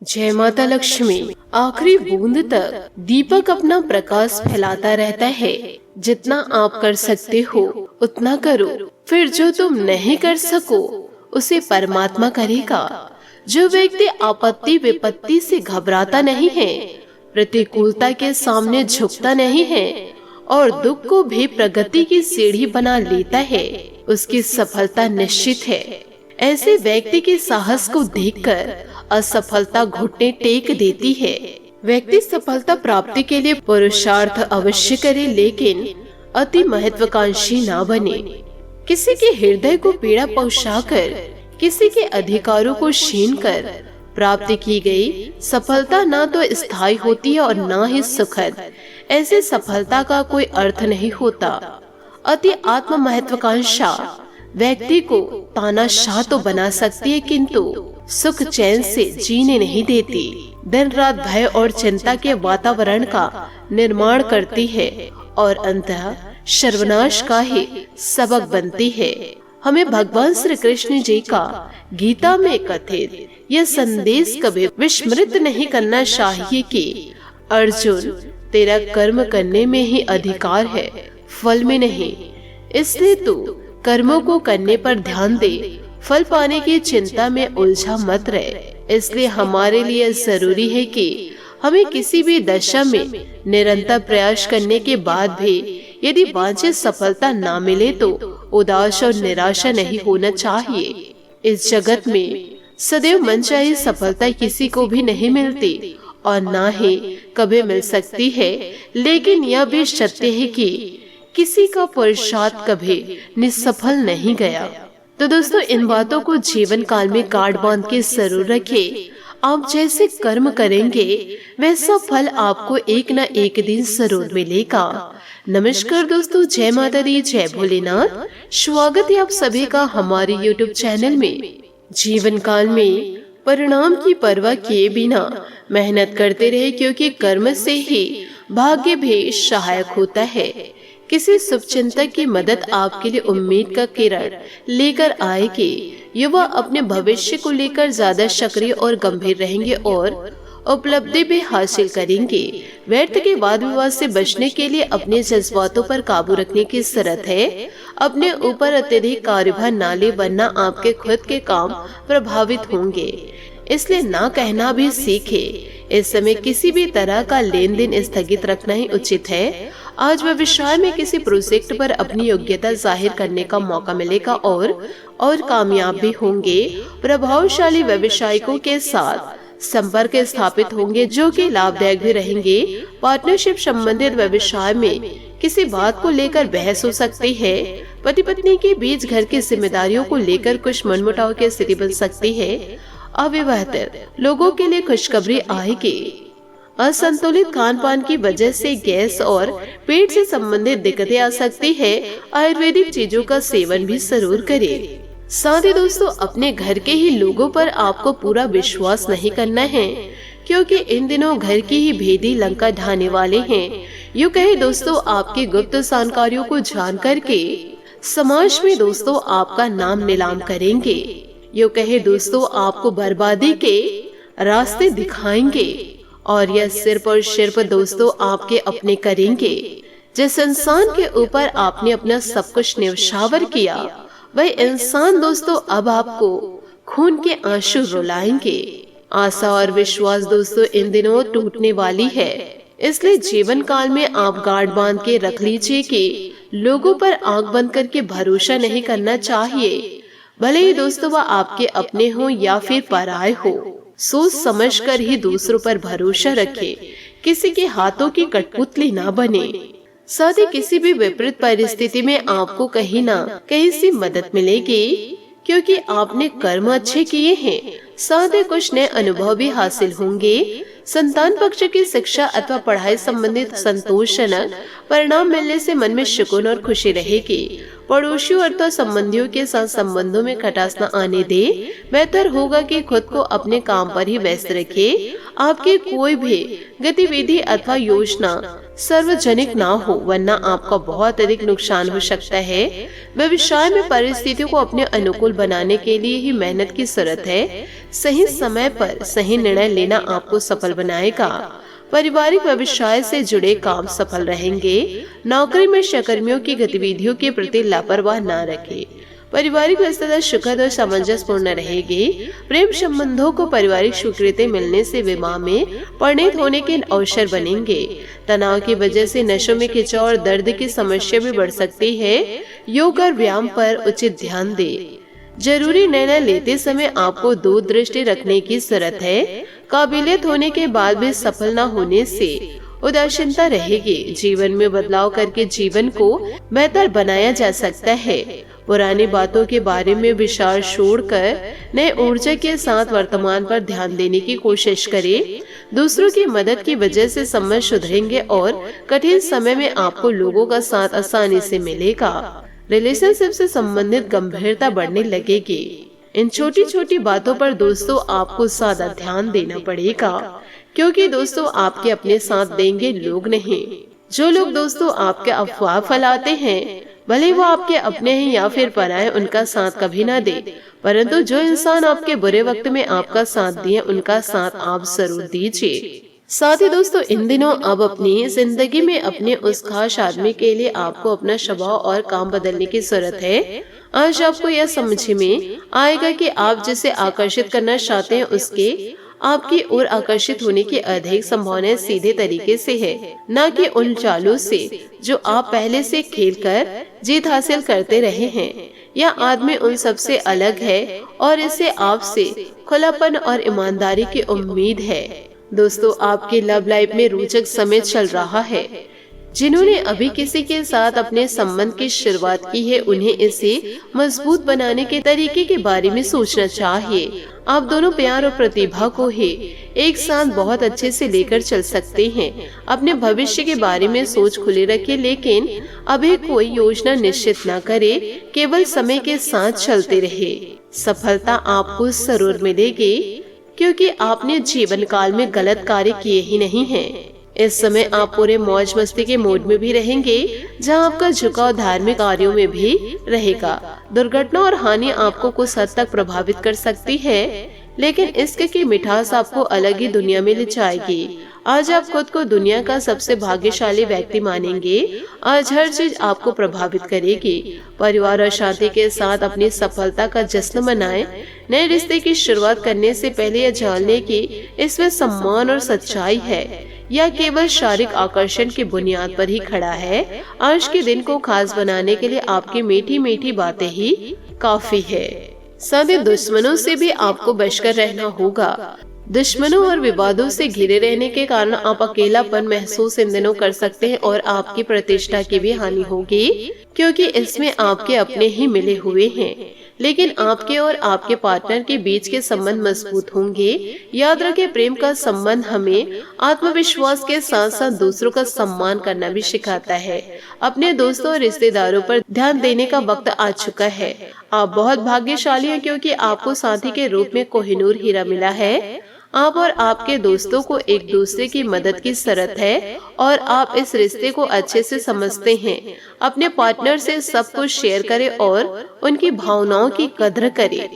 जय माता लक्ष्मी। आखिरी बूंद तक दीपक अपना प्रकाश फैलाता रहता है। जितना आप कर सकते हो उतना करो, फिर जो तुम नहीं कर सको उसे परमात्मा करेगा। जो व्यक्ति आपत्ति विपत्ति से घबराता नहीं है, प्रतिकूलता के सामने झुकता नहीं है और दुख को भी प्रगति की सीढ़ी बना लेता है, उसकी सफलता निश्चित है। ऐसे व्यक्ति के साहस को देखकर असफलता घुटने टेक देती है। व्यक्ति सफलता प्राप्ति के लिए पुरुषार्थ अवश्य करे, लेकिन अति महत्वाकांक्षी ना बने। किसी के हृदय को पीड़ा पहुंचाकर, किसी के अधिकारों को छीन कर प्राप्त की गई सफलता ना तो स्थायी होती है और ना ही सुखद। ऐसे सफलता का कोई अर्थ नहीं होता। अति आत्म महत्वाकांक्षा व्यक्ति को तानाशाह तो बना सकती है, किंतु सुख चैन से जीने नहीं देती। दिन रात भय और चिंता के वातावरण का निर्माण करती है और अंततः सर्वनाश का ही सबक बनती है। हमें भगवान श्री कृष्ण जी का गीता में कथित यह संदेश कभी विस्मृत नहीं करना चाहिए कि अर्जुन, तेरा कर्म करने में ही अधिकार है, फल में नहीं। इसलिए तू कर्मों को करने पर ध्यान दे, फल पाने की चिंता में उलझा मत रहे। इसलिए हमारे लिए जरूरी है कि हमें किसी भी दशा में निरंतर प्रयास करने के बाद भी यदि वांछित सफलता ना मिले तो उदास और निराशा नहीं होना चाहिए। इस जगत में सदैव मनचाही सफलता किसी को भी नहीं मिलती और ना ही कभी मिल सकती है, लेकिन यह भी सत्य है कि किसी का पुरुषार्थ कभी निसफल नहीं गया। तो दोस्तों, इन बातों को जीवन काल में गांठ बांध के जरूर रखें। आप जैसे कर्म करेंगे वैसा फल आपको एक न एक दिन जरूर मिलेगा। नमस्कार दोस्तों, जय माता दी, जय भोलेनाथ। स्वागत है आप सभी का हमारे YouTube चैनल में। जीवन काल में परिणाम की परवाह किए बिना मेहनत करते रहे, क्योंकि कर्म से ही भाग्य भी सहायक होता है। किसी शुभचिंतक की मदद आपके लिए उम्मीद का किरण लेकर आएगी। युवा अपने भविष्य को लेकर ज्यादा सक्रिय और गंभीर रहेंगे और उपलब्धि भी हासिल करेंगे। व्यर्थ के वाद विवाद से बचने के लिए अपने जज्बातों पर काबू रखने की जरूरत है। अपने ऊपर अत्यधिक कार्यभार न ले, वरना आपके खुद के काम प्रभावित होंगे। इसलिए ना कहना भी सीखे। इस समय किसी भी तरह का लेन देन स्थगित रखना ही उचित है। आज व्यवसाय में किसी प्रोजेक्ट पर अपनी योग्यता जाहिर करने का मौका मिलेगा और कामयाब भी होंगे। प्रभावशाली व्यवसायिकों के साथ संपर्क स्थापित होंगे, जो कि लाभदायक भी रहेंगे। पार्टनरशिप संबंधित व्यवसाय में किसी बात को लेकर बहस हो सकती है। पति पत्नी के बीच घर की जिम्मेदारियों को लेकर कुछ मनमुटाव की स्थिति बन सकती है। अविवाहित लोगों के लिए खुशखबरी आएगी। असंतुलित खान पान की वजह से गैस और पेट से संबंधित दिक्कतें आ सकती है। आयुर्वेदिक चीजों का सेवन भी जरूर करें। साथ ही दोस्तों, अपने घर के ही लोगों पर आपको पूरा विश्वास नहीं करना है, क्योंकि इन दिनों घर की ही भेदी लंका ढाने वाले हैं। यूँ कहे दोस्तों, आपकी गुप्त जानकारियों को जान करके समाज में दोस्तों आपका नाम नीलाम करेंगे। यूँ कहे दोस्तों, आपको बर्बादी के रास्ते दिखाएंगे और यह सिर्फ और सिर्फ दोस्तों आपके अपने करेंगे। जिस इंसान के ऊपर आपने अपना सब कुछ न्यौछावर किया, वह इंसान दोस्तों अब आपको खून के आंसू रुलाएंगे। आशा और विश्वास दोस्तों इन दिनों टूटने वाली है। इसलिए जीवन काल में आप गांठ बांध के रख लीजिए कि लोगों पर आंख बंद करके भरोसा नहीं करना चाहिए। भले ही दोस्तों वह आपके अपने हो या फिर पराये हो, सोच समझ कर ही दूसरों पर भरोसा रखे। किसी के हाथों की कठपुतली ना बने। साथ ही किसी भी विपरीत परिस्थिति में आपको कहीं ना कहीं से मदद मिलेगी, क्योंकि आपने कर्म अच्छे किए हैं। साथ ही कुछ नए अनुभव भी हासिल होंगे। संतान पक्ष की शिक्षा अथवा पढ़ाई संबंधित संतोषजनक परिणाम मिलने से मन में सुकून और खुशी रहेगी। पड़ोसियों अथवा संबंधियों के साथ संबंधों में खटास न आने दे। बेहतर होगा कि खुद को अपने काम पर ही व्यस्त रखे। आपकी कोई भी गतिविधि अथवा योजना सार्वजनिक ना हो, वरना आपका बहुत अधिक नुकसान हो सकता है। व्यवसाय में परिस्थितियों को अपने अनुकूल बनाने के लिए ही मेहनत की जरूरत है। सही समय पर सही निर्णय लेना आपको सफल बनाएगा। पारिवारिक व्यवसाय से जुड़े काम सफल रहेंगे। नौकरी में सहकर्मियों की गतिविधियों के प्रति लापरवाह न रखें। पारिवारिक व्यस्तता सुखद और सामंजस्यपूर्ण रहेगी। प्रेम संबंधों को पारिवारिक स्वीकृति मिलने से विवाह में परिणत होने के अवसर बनेंगे। तनाव की वजह से नशों में खिंचाव और दर्द की समस्या भी बढ़ सकती है। योग और व्यायाम पर उचित ध्यान दें। जरूरी निर्णय लेते समय आपको दूरदृष्टि रखने की जरूरत है। काबिलियत होने के बाद भी सफल न होने से उदासीनता रहेगी। जीवन में बदलाव करके जीवन को बेहतर बनाया जा सकता है। पुरानी बातों के बारे में विचार छोड़कर नए ऊर्जा के साथ वर्तमान पर ध्यान देने की कोशिश करें। दूसरों की मदद की वजह से संबंध सुधरेंगे और कठिन समय में आपको लोगों का साथ आसानी से मिलेगा। रिलेशनशिप से संबंधित गंभीरता बढ़ने लगेगी। इन छोटी छोटी बातों पर दोस्तों आपको ज्यादा ध्यान देना पड़ेगा, क्योंकि दोस्तों आपके अपने साथ देंगे लोग नहीं। जो लोग दोस्तों आपके अफवाह फैलाते हैं, भले वो आपके अपने हैं या फिर पराये, उनका साथ कभी ना दे। परंतु जो इंसान आपके बुरे वक्त में आपका साथ दिए, उनका साथ आप जरूर दीजिए। साथ ही दोस्तों इन दिनों अब अपनी जिंदगी में अपने उस खास आदमी के लिए आपको अपना स्वभाव और काम बदलने की जरूरत है। आज आपको यह समझ में आएगा कि आप जिसे आकर्षित करना चाहते हैं, उसके आपकी ओर आकर्षित होने की अधिक संभावना सीधे तरीके से है, न कि उन चालों से जो आप पहले से खेलकर जीत हासिल करते रहे हैं। यह आदमी उन सबसे अलग है और इसे आपसे खुलापन और ईमानदारी की उम्मीद है। दोस्तों आपके लव लाइफ में रोचक समय चल रहा है। जिन्होंने अभी किसी के साथ अपने संबंध की शुरुआत की है, उन्हें इसे मजबूत बनाने के तरीके के बारे में सोचना चाहिए। आप दोनों प्यार और प्रतिभा को ही एक साथ बहुत अच्छे से लेकर चल सकते हैं। अपने भविष्य के बारे में सोच खुली रखें, लेकिन अभी कोई योजना निश्चित न करे। केवल समय के साथ चलते रहे। सफलता आपको जरूर मिलेगी, क्योंकि आपने जीवन काल में गलत कार्य किए ही नहीं हैं। इस समय आप पूरे मौज मस्ती के मूड में भी रहेंगे, जहां आपका झुकाव धार्मिक कार्यों में भी रहेगा। दुर्घटना और हानि आपको कुछ हद तक प्रभावित कर सकती है, लेकिन इसके की मिठास आपको अलग ही दुनिया में ले जाएगी। आज आप खुद को दुनिया का सबसे भाग्यशाली व्यक्ति मानेंगे। आज हर चीज आपको प्रभावित करेगी। परिवार और शादी के साथ अपनी सफलता का जश्न मनाएं। नए रिश्ते की शुरुआत करने से पहले यह जानने की इसमें सम्मान और सच्चाई है या केवल शारीरिक आकर्षण की बुनियाद पर ही खड़ा है। आज के दिन को खास बनाने के लिए आपकी मीठी मीठी बातें ही काफी है। साथ ही दुश्मनों से भी आपको बचकर रहना होगा। दुश्मनों और विवादों से घिरे रहने के कारण आप अकेलापन महसूस इन दिनों कर सकते हैं और आपकी प्रतिष्ठा की भी हानि होगी, क्योंकि इसमें आपके अपने ही मिले हुए हैं। लेकिन आपके और आपके पार्टनर के बीच के संबंध मजबूत होंगे। याद रखें, प्रेम का संबंध हमें आत्मविश्वास के साथ साथ दूसरों का सम्मान करना भी सिखाता है। अपने दोस्तों और रिश्तेदारों पर ध्यान देने का वक्त आ चुका है। आप बहुत भाग्यशाली हैं, क्योंकि आपको साथी के रूप में कोहिनूर हीरा मिला है। आप और आपके दोस्तों को एक दूसरे की मदद की जरूरत है और आप इस रिश्ते को अच्छे से समझते हैं। अपने पार्टनर से सब कुछ शेयर करें और उनकी भावनाओं की कदर करें।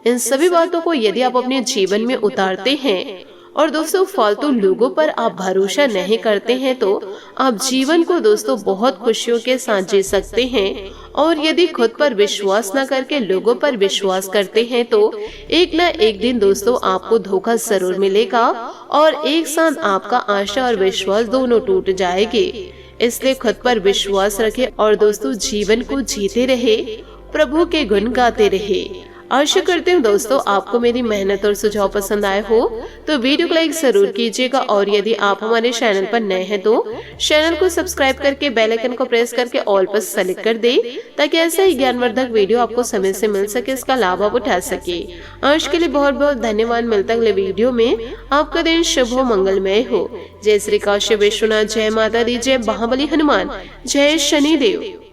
इन सभी बातों को यदि आप अपने जीवन में उतारते हैं और दोस्तों फालतू लोगों पर आप भरोसा नहीं करते हैं, तो आप जीवन को दोस्तों बहुत खुशियों के साथ जी सकते हैं। और यदि खुद पर विश्वास न करके लोगों पर विश्वास करते हैं, तो एक न एक दिन दोस्तों आपको धोखा जरूर मिलेगा और एक साथ आपका आशा और विश्वास दोनों टूट जाएंगे। इसलिए खुद पर विश्वास रखें और दोस्तों जीवन को जीते रहे, प्रभु के गुण गाते रहे। आशा करते हूँ दोस्तों आपको मेरी मेहनत और सुझाव पसंद आए हो, तो वीडियो को लाइक जरूर कीजिएगा। और यदि आप हमारे चैनल पर नए हैं, तो चैनल को सब्सक्राइब करके बेल आइकन को प्रेस करके ऑल पर सेलेक्ट कर दे, ताकि ऐसा ही ज्ञानवर्धक वीडियो आपको समय से मिल सके, इसका लाभ आप उठा सके। आज के लिए बहुत बहुत धन्यवाद। मिलता अगले वीडियो में। आपका दिन शुभ हो, मंगलमय हो। जय श्री काशी विश्वनाथ, जय माता दी, जय महाबली हनुमान, जय शनिदेव।